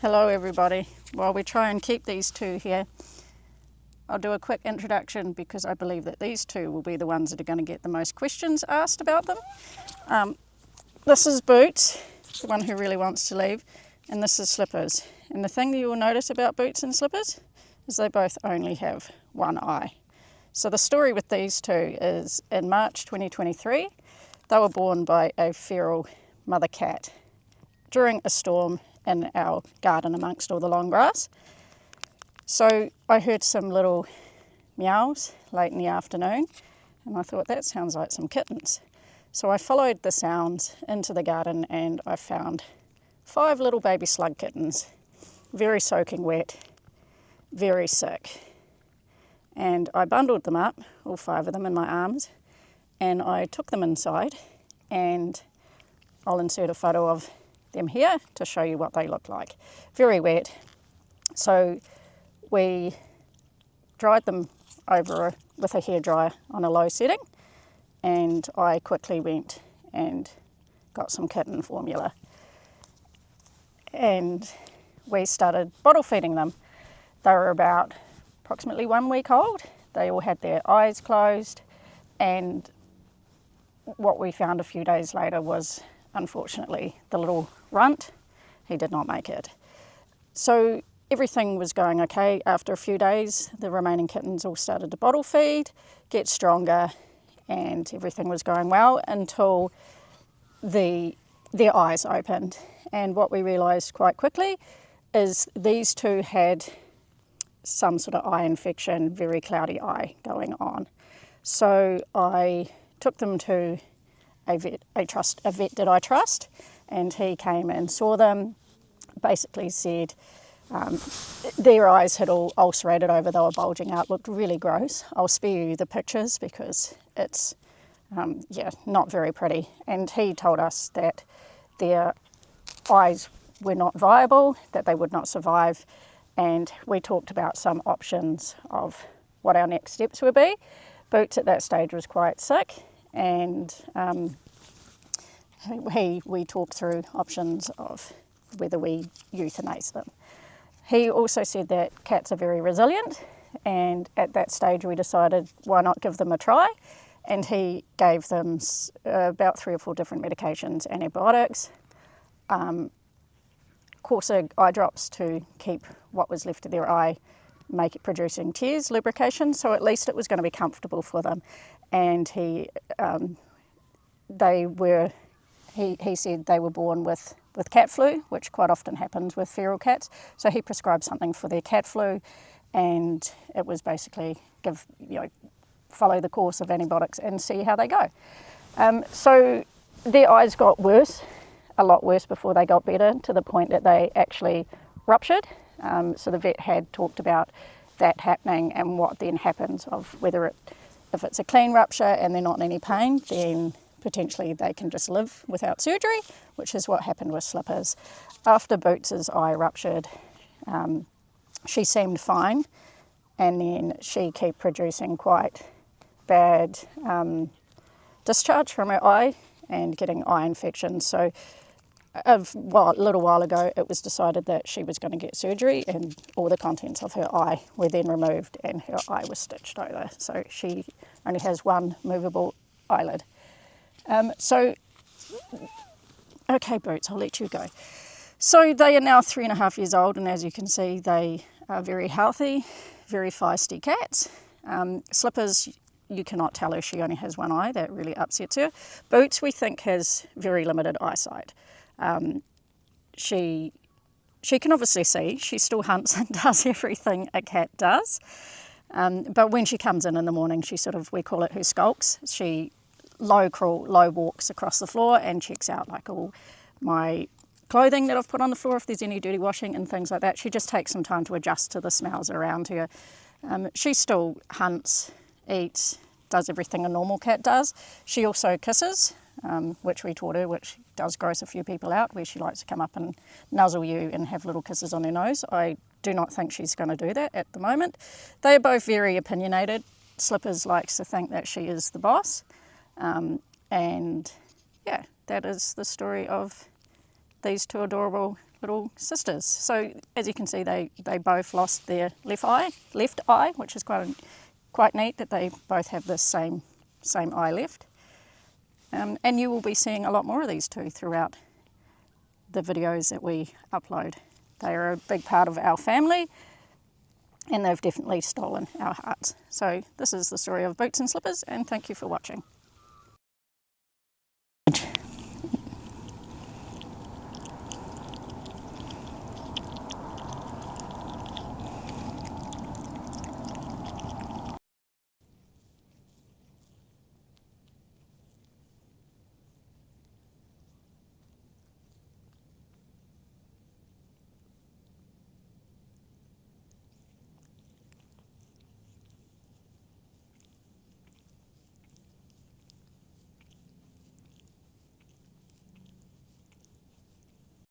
Hello everybody. While we try and keep these two here, I'll do a quick introduction because I believe that these two will be the ones that are going to get the most questions asked about them. This is Boots, the one who really wants to leave, and this is Slippers. And the thing that you will notice about Boots and Slippers is they both only have one eye. So the story with these two is in March 2023, they were born by a feral mother cat during a storm in our garden amongst all the long grass. So I heard some little meows late in the afternoon and I thought that sounds like some kittens. So I followed the sounds into the garden and I found 5 little baby slug kittens, very soaking wet, very sick. And I bundled them up, all 5 of them in my arms, and I took them inside, and I'll insert a photo of them here to show you what they look like. Very wet. So we dried them over with a hairdryer on a low setting, and I quickly went and got some kitten formula. And we started bottle feeding them. They were about approximately 1 week old. They all had their eyes closed, and what we found a few days later was, unfortunately, the little runt, he did not make it. So everything was going okay. After a few days, the remaining kittens all started to bottle feed, get stronger, and everything was going well until their eyes opened. And what we realised quite quickly is these two had some sort of eye infection, very cloudy eye going on. So I took them to a vet that I trust, and he came and saw them, basically said their eyes had all ulcerated over, they were bulging out, looked really gross. I'll spare you the pictures because it's not very pretty. And he told us that their eyes were not viable, that they would not survive, and we talked about some options of what our next steps would be. Boots at that stage was quite sick, and we talked through options of whether we euthanize them. He also said that cats are very resilient, and at that stage we decided why not give them a try, and he gave them about 3 or 4 different medications, antibiotics, Corsa eye drops to keep what was left of their eye, make it producing tears, lubrication, so at least it was going to be comfortable for them. And he said they were born with cat flu, which quite often happens with feral cats. So he prescribed something for their cat flu, and it was basically follow the course of antibiotics and see how they go. So their eyes got worse, a lot worse before they got better, to the point that they actually ruptured. So the vet had talked about that happening and what then happens of if it's a clean rupture and they're not in any pain, then potentially they can just live without surgery, which is what happened with Slippers. After Boots's eye ruptured, she seemed fine, and then she kept producing quite bad discharge from her eye and getting eye infections. So a little while ago it was decided that she was going to get surgery, and all the contents of her eye were then removed and her eye was stitched over. So she only has one movable eyelid. Okay Boots, I'll let you go. So they are now 3.5 years old, and as you can see they are very healthy, very feisty cats. Slippers, you cannot tell her she only has one eye, that really upsets her. Boots we think has very limited eyesight. She can obviously see, she still hunts and does everything a cat does, but when she comes in the morning, she we call it her skulks. She low walks across the floor and checks out like all my clothing that I've put on the floor, if there's any dirty washing and things like that. She just takes some time to adjust to the smells around her. She still hunts, eats, does everything a normal cat does. She also kisses, which we taught her, which does gross a few people out, where she likes to come up and nuzzle you and have little kisses on her nose. I do not think she's going to do that at the moment. They are both very opinionated. Slippers likes to think that she is the boss. And yeah, that is the story of these two adorable little sisters. So as you can see, they both lost their left eye, which is quite neat that they both have this same eye left. And you will be seeing a lot more of these two throughout the videos that we upload. They are a big part of our family, and they've definitely stolen our hearts. So this is the story of Boots and Slippers, and thank you for watching.